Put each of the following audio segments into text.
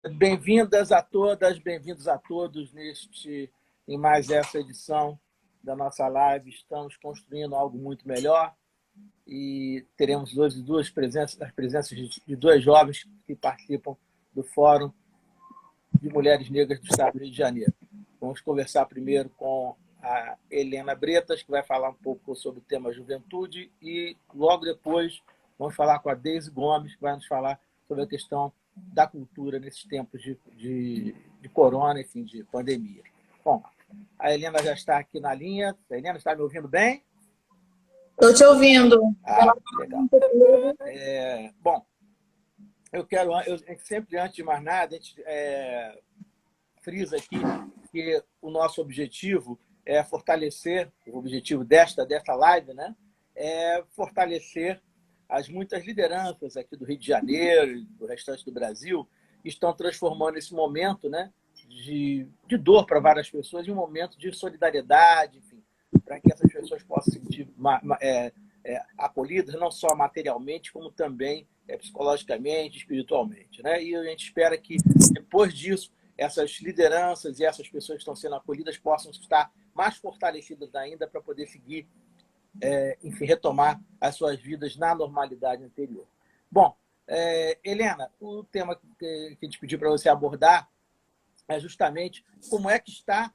Bem-vindas a todas, bem-vindos a todos em mais essa edição da nossa live. Estamos construindo algo muito melhor e teremos hoje as presenças de dois jovens que participam do Fórum de Mulheres Negras do Estado do Rio de Janeiro. Vamos conversar primeiro com a Helena Bretas, que vai falar um pouco sobre o tema juventude, e logo depois vamos falar com a Deise Gomes, que vai nos falar sobre a questão da cultura nesses tempos de corona, enfim, de pandemia. Bom, a Helena já está aqui na linha. A Helena, está me ouvindo bem? Estou te ouvindo. Legal. Bom, eu sempre, antes de mais nada, a gente frisa aqui que o nosso objetivo é fortalecer, o objetivo desta live, né, é fortalecer as muitas lideranças aqui do Rio de Janeiro e do restante do Brasil que estão transformando esse momento, né, de dor para várias pessoas em um momento de solidariedade, enfim, para que essas pessoas possam se sentir acolhidas, não só materialmente, como também psicologicamente, espiritualmente, né? E a gente espera que, depois disso, essas lideranças e essas pessoas que estão sendo acolhidas possam estar mais fortalecidas ainda para poder seguir, enfim, retomar as suas vidas na normalidade anterior. Bom, Helena, o tema que a gente pediu para você abordar é justamente como é que está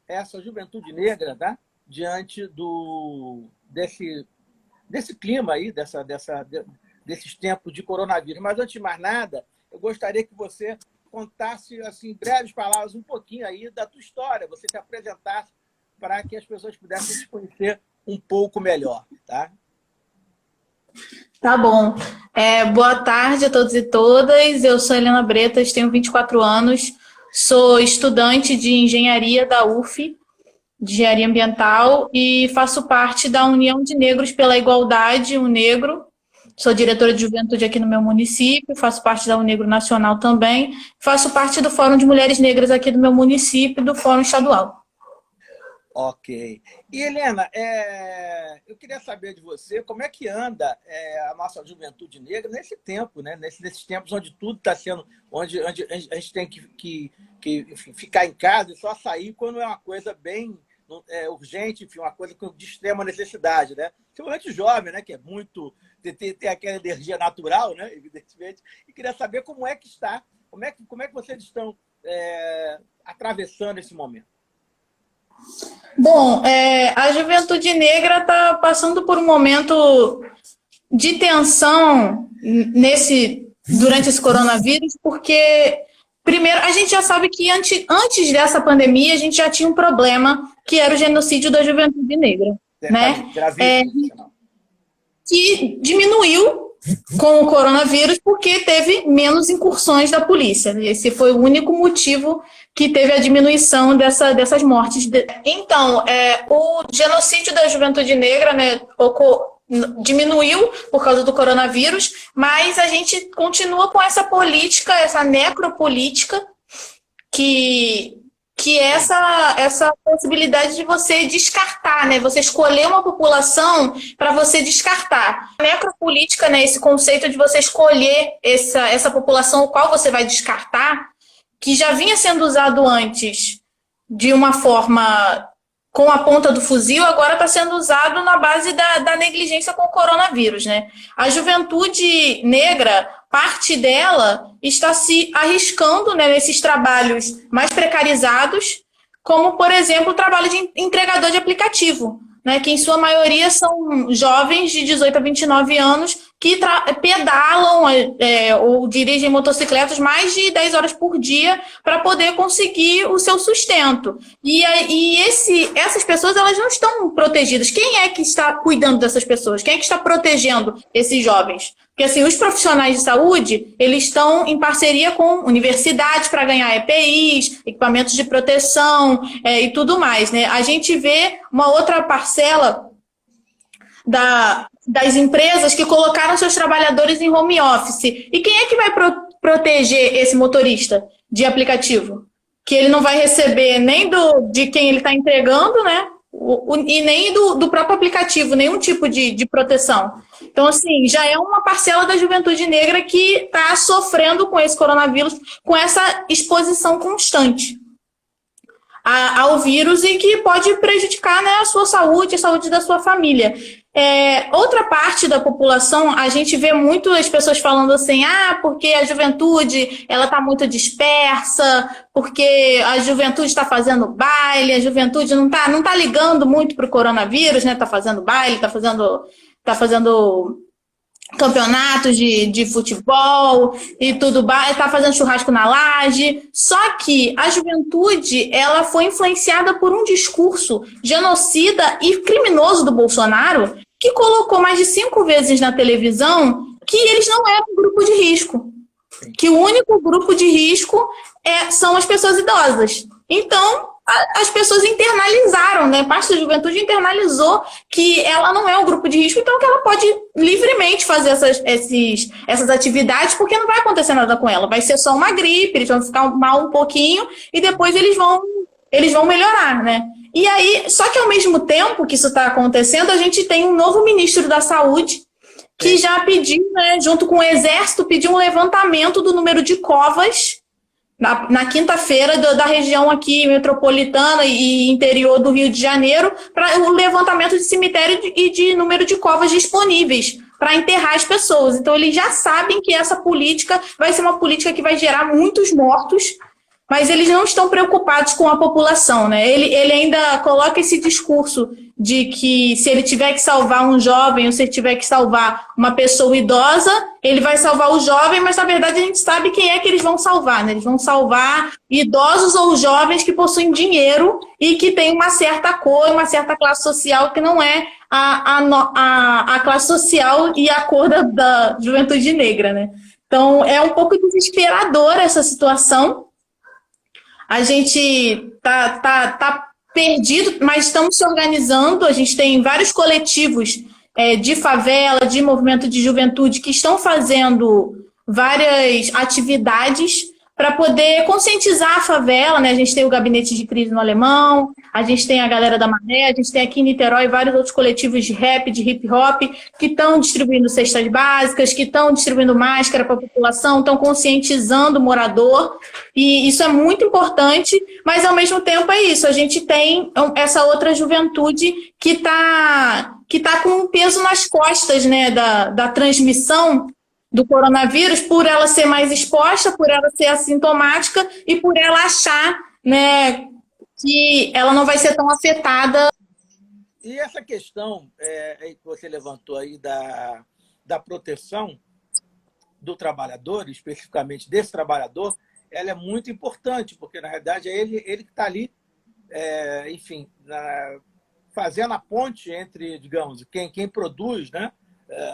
essa juventude negra, tá? Diante desse clima aí, desses tempos de coronavírus. Mas, antes de mais nada, eu gostaria que você contasse, assim, em breves palavras, um pouquinho aí da tua história, você se apresentasse para que as pessoas pudessem te conhecer um pouco melhor, tá? Tá bom. Boa tarde a todos e todas. Eu sou Helena Bretas, tenho 24 anos, sou estudante de engenharia da UF, de engenharia ambiental, e faço parte da União de Negros pela Igualdade, o Negro. Sou diretora de juventude aqui no meu município, faço parte da Unegro Nacional também, faço parte do Fórum de Mulheres Negras aqui do meu município, do Fórum Estadual. Ok. E, Helena, eu queria saber de você como é que anda a nossa juventude negra nesse tempo, né? Nesses tempos onde tudo está sendo... Onde a gente tem que enfim, ficar em casa e só sair quando é uma coisa bem urgente, enfim, uma coisa de extrema necessidade, né? Principalmente o jovem, né? Que é muito... Tem aquela energia natural, né? Evidentemente. E queria saber como é que está, como é que vocês estão atravessando esse momento. Bom, a juventude negra está passando por um momento de tensão durante esse coronavírus, porque, primeiro, a gente já sabe que antes dessa pandemia a gente já tinha um problema, que era o genocídio da juventude negra, né? Que diminuiu com o coronavírus porque teve menos incursões da polícia. Esse foi o único motivo que teve a diminuição dessas mortes. Então, o genocídio da juventude negra, né, diminuiu por causa do coronavírus, mas a gente continua com essa política, essa necropolítica, que é essa possibilidade de você descartar, né? Você escolher uma população para você descartar. A necropolítica, né? Esse conceito de você escolher essa população, qual você vai descartar, que já vinha sendo usado antes de uma forma com a ponta do fuzil, agora está sendo usado na base da negligência com o coronavírus, né? A juventude negra, parte dela está se arriscando, né, nesses trabalhos mais precarizados, como, por exemplo, o trabalho de entregador de aplicativo, né, que em sua maioria são jovens de 18 a 29 anos que pedalam ou dirigem motocicletas mais de 10 horas por dia para poder conseguir o seu sustento. Essas pessoas, elas não estão protegidas. Quem é que está cuidando dessas pessoas? Quem é que está protegendo esses jovens? Porque, assim, os profissionais de saúde, eles estão em parceria com universidades para ganhar EPIs, equipamentos de proteção e tudo mais, né? A gente vê uma outra parcela das empresas que colocaram seus trabalhadores em home office. E quem é que vai proteger esse motorista de aplicativo? Que ele não vai receber nem de quem ele está entregando, né? e nem do próprio aplicativo, nenhum tipo de proteção. Então, assim, já é uma parcela da juventude negra que está sofrendo com esse coronavírus, com essa exposição constante ao vírus e que pode prejudicar, né, a sua saúde, a saúde da sua família. Outra parte da população, a gente vê muito as pessoas falando assim, porque a juventude ela está muito dispersa, porque a juventude está fazendo baile, a juventude não tá ligando muito para o coronavírus, né? Está fazendo baile, está fazendo campeonatos de futebol e tudo, está fazendo churrasco na laje. Só que a juventude ela foi influenciada por um discurso genocida e criminoso do Bolsonaro, que colocou mais de 5 vezes na televisão que eles não eram um grupo de risco, que o único grupo de risco são as pessoas idosas. Então, as pessoas internalizaram, né? Parte da juventude internalizou que ela não é um grupo de risco, então que ela pode livremente fazer essas atividades, porque não vai acontecer nada com ela. Vai ser só uma gripe, eles vão ficar mal um pouquinho e depois eles vão melhorar, né? E aí, só que ao mesmo tempo que isso está acontecendo, a gente tem um novo ministro da Saúde que já pediu, né, junto com o Exército, pediu um levantamento do número de covas na quinta-feira da região aqui metropolitana e interior do Rio de Janeiro, para o levantamento de cemitério e de número de covas disponíveis para enterrar as pessoas. Então, eles já sabem que essa política vai ser uma política que vai gerar muitos mortos, mas eles não estão preocupados com a população, né? Ele ainda coloca esse discurso de que se ele tiver que salvar um jovem ou se ele tiver que salvar uma pessoa idosa, ele vai salvar o jovem, mas na verdade a gente sabe quem é que eles vão salvar, né? Eles vão salvar idosos ou jovens que possuem dinheiro e que têm uma certa cor, uma certa classe social que não é a classe social e a cor da juventude negra, né? Então é um pouco desesperador essa situação. A gente tá perdido, mas estamos se organizando. A gente tem vários coletivos de favela, de movimento de juventude que estão fazendo várias atividades para poder conscientizar a favela, né? A gente tem o Gabinete de Crise no Alemão, a gente tem a Galera da Maré, a gente tem aqui em Niterói vários outros coletivos de rap, de hip hop, que estão distribuindo cestas básicas, que estão distribuindo máscara para a população, estão conscientizando o morador, e isso é muito importante, mas ao mesmo tempo é isso, a gente tem essa outra juventude que tá com um peso nas costas, né, da transmissão do coronavírus, por ela ser mais exposta, por ela ser assintomática e por ela achar, né, que ela não vai ser tão afetada. E essa questão que você levantou aí da proteção do trabalhador, especificamente desse trabalhador, ela é muito importante, porque, na realidade, é ele que está ali, enfim, fazendo a ponte entre, digamos, quem produz, né,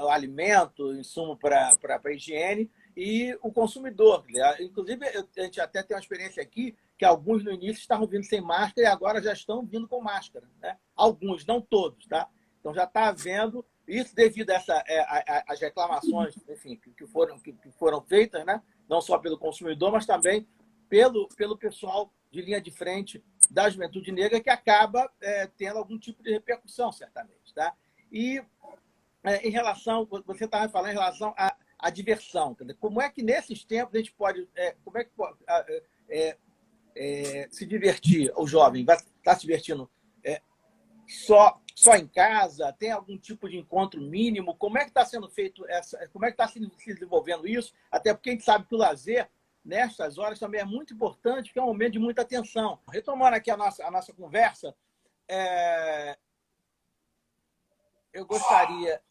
o alimento, insumo para a higiene e o consumidor. Inclusive, a gente até tem uma experiência aqui que alguns no início estavam vindo sem máscara e agora já estão vindo com máscara, né? Alguns, não todos, tá? Então já está havendo isso devido a às reclamações, enfim, que foram feitas, né? Não só pelo consumidor, mas também pelo pessoal de linha de frente da juventude negra, que acaba tendo algum tipo de repercussão, certamente, tá? E em relação, você estava falando em relação à diversão, como é que nesses tempos a gente pode, se divertir, o jovem vai estar se divertindo só em casa, tem algum tipo de encontro mínimo, como é que está sendo feito como é que está se desenvolvendo isso, até porque a gente sabe que o lazer, nessas horas, também é muito importante, porque é um momento de muita atenção. Retomando aqui a nossa conversa, eu gostaria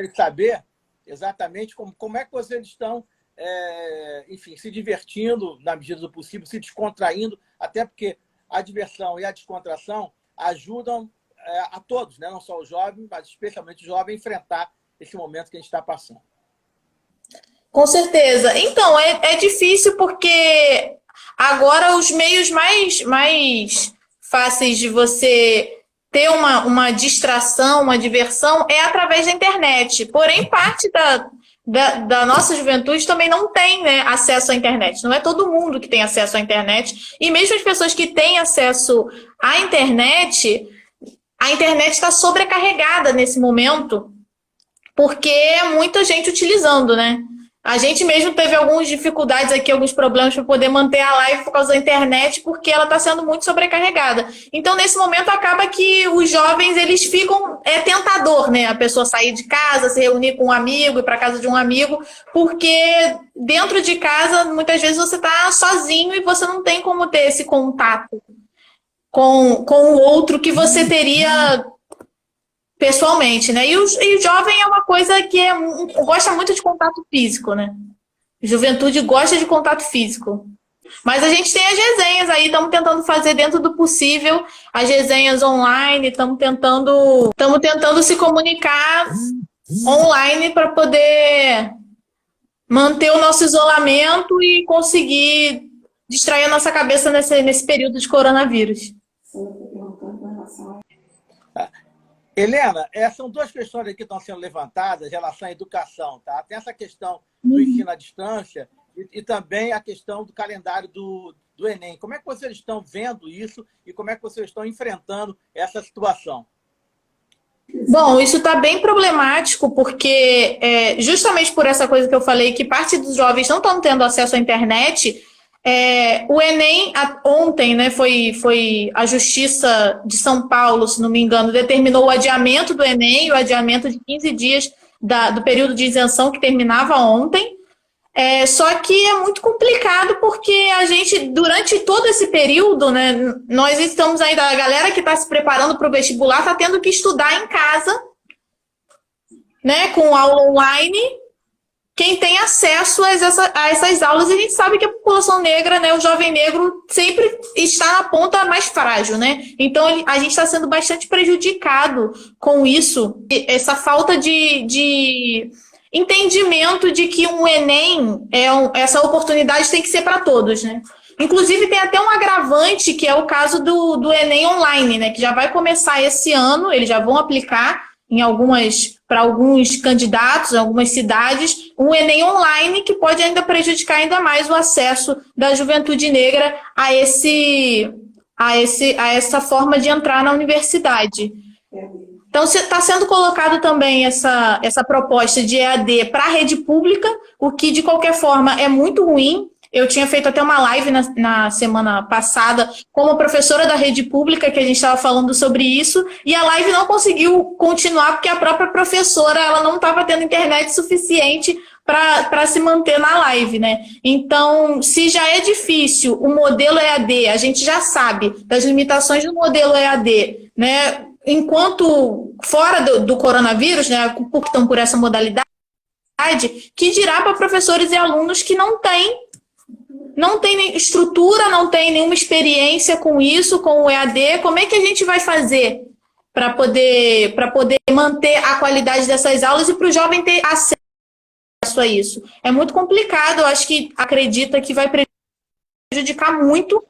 de saber exatamente como é que vocês estão, enfim, se divertindo na medida do possível, se descontraindo, até porque a diversão e a descontração ajudam a todos, né? Não só os jovens, mas especialmente os jovens, a enfrentar esse momento que a gente está passando. Com certeza. Então, é difícil porque agora os meios mais fáceis de você ter uma distração, uma diversão, é através da internet. Porém, parte da nossa juventude também não tem, né, acesso à internet. Não é todo mundo que tem acesso à internet. E mesmo as pessoas que têm acesso à internet, a internet está sobrecarregada nesse momento, porque é muita gente utilizando, né? A gente mesmo teve algumas dificuldades aqui, alguns problemas para poder manter a live por causa da internet, porque ela está sendo muito sobrecarregada. Então, nesse momento, acaba que os jovens, eles ficam... É tentador, né? A pessoa sair de casa, se reunir com um amigo, ir para casa de um amigo, porque dentro de casa, muitas vezes, você está sozinho e você não tem como ter esse contato com o outro que você teria pessoalmente, né? E o jovem é uma coisa que gosta muito de contato físico, né? Juventude gosta de contato físico. Mas a gente tem as resenhas aí, estamos tentando fazer dentro do possível as resenhas online, estamos tentando se comunicar online para poder manter o nosso isolamento e conseguir distrair a nossa cabeça nesse período de coronavírus. Helena, são duas questões aqui que estão sendo levantadas em relação à educação, tá? Tem essa questão do ensino à distância e também a questão do calendário do Enem. Como é que vocês estão vendo isso e como é que vocês estão enfrentando essa situação? Bom, isso está bem problemático porque justamente por essa coisa que eu falei, que parte dos jovens não estão tendo acesso à internet. O Enem, ontem, né, foi a Justiça de São Paulo, se não me engano, determinou o adiamento do Enem, o adiamento de 15 dias do período de isenção que terminava ontem. Só que é muito complicado porque a gente, durante todo esse período, né, nós estamos ainda, a galera que está se preparando para o vestibular está tendo que estudar em casa, né, com aula online. Quem tem acesso a essas aulas, a gente sabe que a população negra, né, o jovem negro, sempre está na ponta mais frágil, né? Então, a gente está sendo bastante prejudicado com isso, essa falta de entendimento de que um Enem, essa oportunidade tem que ser para todos, né? Inclusive, tem até um agravante, que é o caso do Enem online, né? Que já vai começar esse ano, eles já vão aplicar para alguns candidatos, em algumas cidades, um Enem online que pode ainda prejudicar ainda mais o acesso da juventude negra a essa forma de entrar na universidade. Então, está sendo colocado também essa proposta de EAD para a rede pública, o que, de qualquer forma, é muito ruim. Eu tinha feito até uma live na semana passada como professora da rede pública, que a gente estava falando sobre isso, e a live não conseguiu continuar porque a própria professora ela não estava tendo internet suficiente para se manter na live, né? Então, se já é difícil o modelo EAD, a gente já sabe das limitações do modelo EAD, né? Enquanto fora do coronavírus, né, optam por essa modalidade, que dirá para professores e alunos que não tem estrutura, não tem nenhuma experiência com isso, com o EAD, como é que a gente vai fazer para poder manter a qualidade dessas aulas e para o jovem ter acesso a isso? É muito complicado, eu acho que acredita que vai prejudicar muito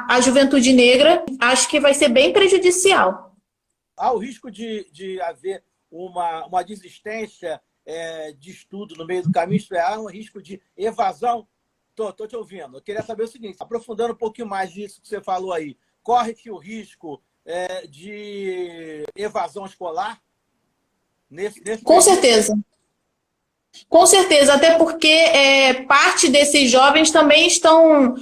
a juventude negra, acho que vai ser bem prejudicial. Há o risco de haver uma desistência de estudo no meio do caminho, há um risco de evasão. Estou te ouvindo. Eu queria saber o seguinte, aprofundando um pouquinho mais disso que você falou aí, corre-se o risco de evasão escolar? Com certeza. Com certeza, até porque parte desses jovens também estão...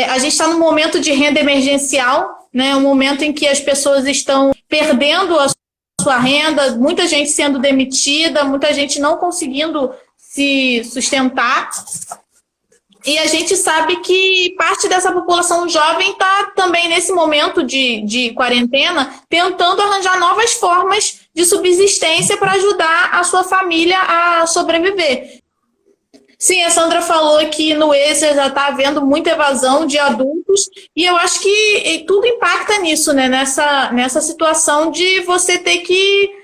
a gente está num momento de renda emergencial, né? Um momento em que as pessoas estão perdendo a sua renda, muita gente sendo demitida, muita gente não conseguindo se sustentar. E a gente sabe que parte dessa população jovem está também nesse momento de quarentena tentando arranjar novas formas de subsistência para ajudar a sua família a sobreviver. Sim, a Sandra falou que no EJA já está havendo muita evasão de adultos e eu acho que tudo impacta nisso, né? Nessa situação de você ter que...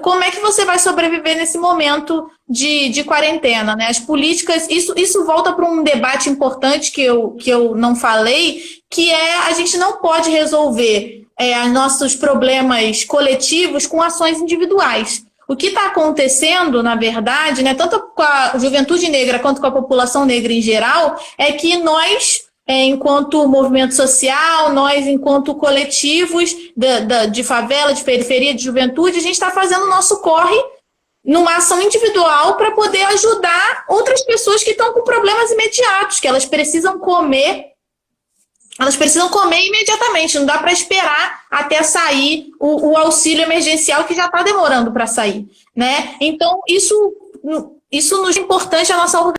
Como é que você vai sobreviver nesse momento de quarentena, né? As políticas, isso volta para um debate importante que eu não falei, que a gente não pode resolver nossos problemas coletivos com ações individuais. O que está acontecendo, na verdade, né, tanto com a juventude negra quanto com a população negra em geral, é que nós, enquanto movimento social, nós, enquanto coletivos de favela, de periferia, de juventude, a gente está fazendo o nosso corre numa ação individual para poder ajudar outras pessoas que estão com problemas imediatos, que elas precisam comer imediatamente, não dá para esperar até sair o auxílio emergencial que já está demorando para sair, né? Então, isso nos é importante, a nossa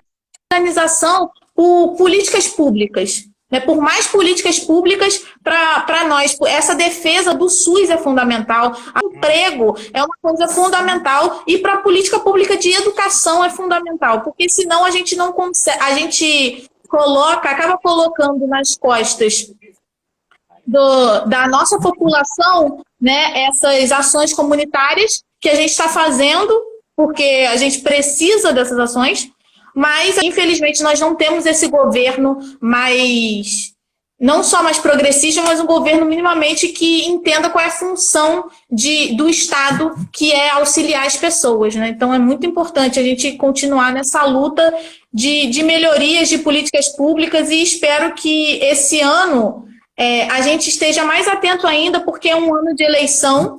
organização por políticas públicas, né? Por mais políticas públicas para nós. Essa defesa do SUS é fundamental, o emprego é uma coisa fundamental e para a política pública de educação é fundamental, porque senão a gente não consegue, a gente acaba colocando nas costas da nossa população, né, essas ações comunitárias que a gente está fazendo, porque a gente precisa dessas ações, mas, infelizmente, nós não temos esse governo não só mais progressista, mas um governo minimamente que entenda qual é a função do Estado, que é auxiliar as pessoas, né? Então, é muito importante a gente continuar nessa luta de melhorias de políticas públicas e espero que esse ano a gente esteja mais atento ainda, porque é um ano de eleição.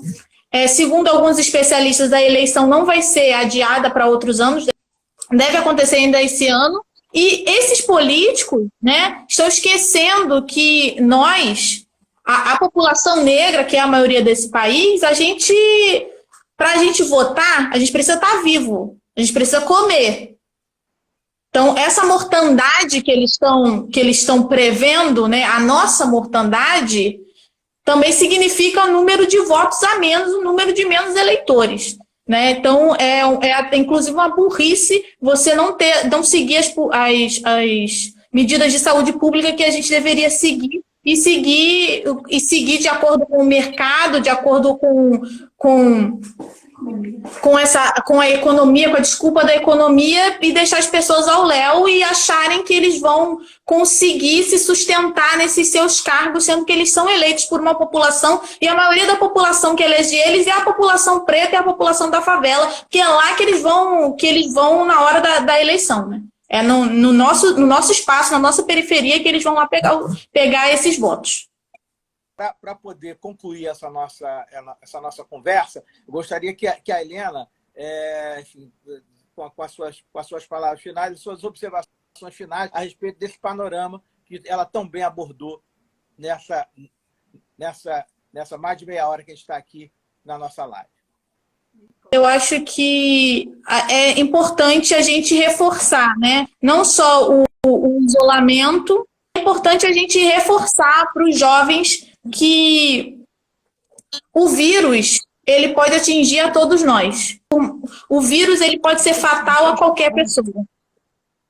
Segundo alguns especialistas, a eleição não vai ser adiada para outros anos, deve acontecer ainda esse ano. E esses políticos, né, estão esquecendo que nós, a população negra, que é a maioria desse país, para a gente votar, a gente precisa estar vivo, a gente precisa comer. Então, essa mortandade que eles estão prevendo, né, a nossa mortandade, também significa o número de votos a menos, o número de menos eleitores. Né? Então, inclusive uma burrice você não seguir as medidas de saúde pública que a gente deveria seguir e seguir de acordo com o mercado, de acordo com a economia, com a desculpa da economia, e deixar as pessoas ao léu e acharem que eles vão conseguir se sustentar nesses seus cargos, sendo que eles são eleitos por uma população, e a maioria da população que elege eles é a população preta e a população da favela, que é lá que eles vão na hora da eleição, né? É no nosso espaço, na nossa periferia, que eles vão lá pegar esses votos. Para poder concluir essa nossa conversa, eu gostaria que a Helena, enfim, com as suas palavras finais, suas observações finais a respeito desse panorama que ela tão bem abordou nessa mais de meia hora que a gente está aqui na nossa live. Eu acho que é importante a gente reforçar, né? Não só o isolamento, é importante a gente reforçar para os jovens que o vírus ele pode atingir a todos nós. O vírus ele pode ser fatal a qualquer pessoa.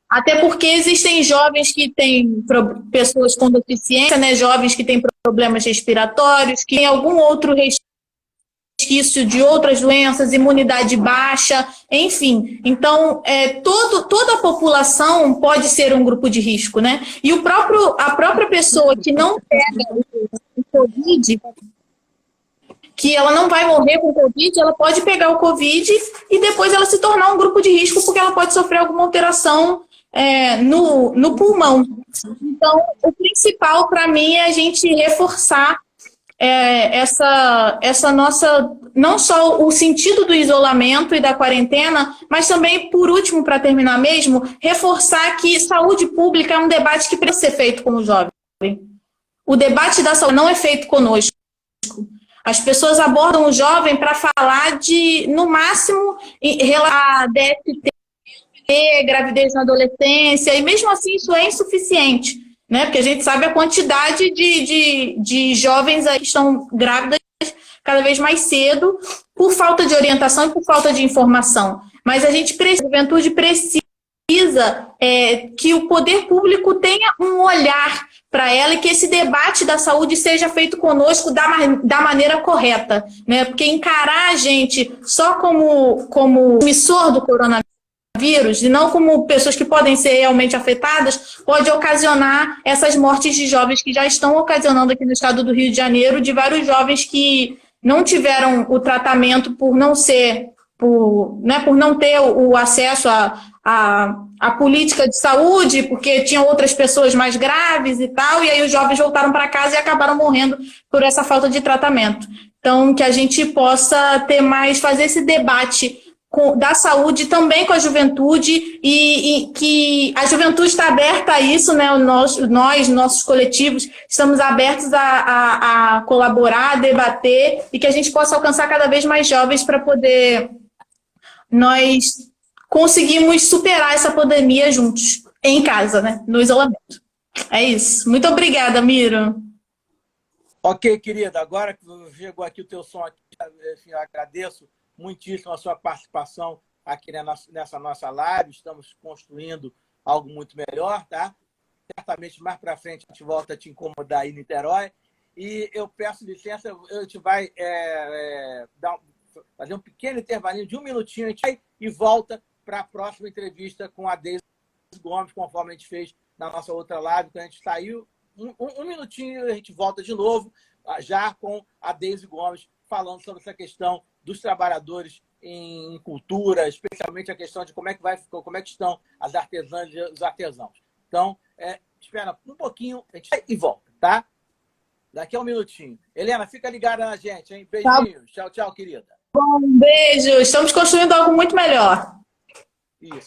Até porque existem jovens que têm pessoas com deficiência, né? Jovens que têm problemas respiratórios, que têm algum outro resquício de outras doenças, imunidade baixa, enfim. Então, toda a população pode ser um grupo de risco, né? E a própria pessoa que não pega o Covid, que ela não vai morrer com o Covid, ela pode pegar o Covid e depois ela se tornar um grupo de risco, porque ela pode sofrer alguma alteração no pulmão. Então, o principal para mim é a gente reforçar essa nossa, não só o sentido do isolamento e da quarentena, mas também, por último, para terminar mesmo, reforçar que saúde pública é um debate que precisa ser feito com o jovem. O debate da saúde não é feito conosco. As pessoas abordam o jovem para falar no máximo, a DST, gravidez na adolescência, e mesmo assim isso é insuficiente, né? Porque a gente sabe a quantidade de jovens aí que estão grávidas cada vez mais cedo por falta de orientação e por falta de informação. Mas a juventude precisa que o poder público tenha um olhar para ela e que esse debate da saúde seja feito conosco da maneira correta, né? Porque encarar a gente só como emissor do coronavírus e não como pessoas que podem ser realmente afetadas, pode ocasionar essas mortes de jovens que já estão ocasionando aqui no estado do Rio de Janeiro, de vários jovens que não tiveram o tratamento por não ser por não ter o acesso à política de saúde, porque tinham outras pessoas mais graves e tal, e aí os jovens voltaram para casa e acabaram morrendo por essa falta de tratamento. Então, que a gente possa ter mais, fazer esse debate da saúde também com a juventude e que a juventude está aberta a isso, né? Nós, nossos coletivos, estamos abertos a colaborar, a debater e que a gente possa alcançar cada vez mais jovens para poder nós conseguirmos superar essa pandemia juntos, em casa, né? No isolamento. É isso. Muito obrigada, Miro. Ok, querida. Agora que chegou aqui o teu som, aqui, eu agradeço muitíssimo a sua participação aqui nessa nossa live. Estamos construindo algo muito melhor, tá? Certamente mais para frente a gente volta a te incomodar aí em Niterói. E eu peço licença, a gente vai fazer um pequeno intervalinho de 1 minutinho, a gente vai e volta para a próxima entrevista com a Deise Gomes, conforme a gente fez na nossa outra live, quando a gente saiu. Um minutinho e a gente volta de novo, já com a Deise Gomes, falando sobre essa questão dos trabalhadores em cultura, especialmente a questão de como é que estão as artesãs e os artesãos. Então, espera um pouquinho, a gente vai e volta, tá? Daqui a 1 minutinho. Helena, fica ligada na gente, hein? Beijinhos. Tchau, tchau, querida. Bom, beijo. Estamos construindo algo muito melhor.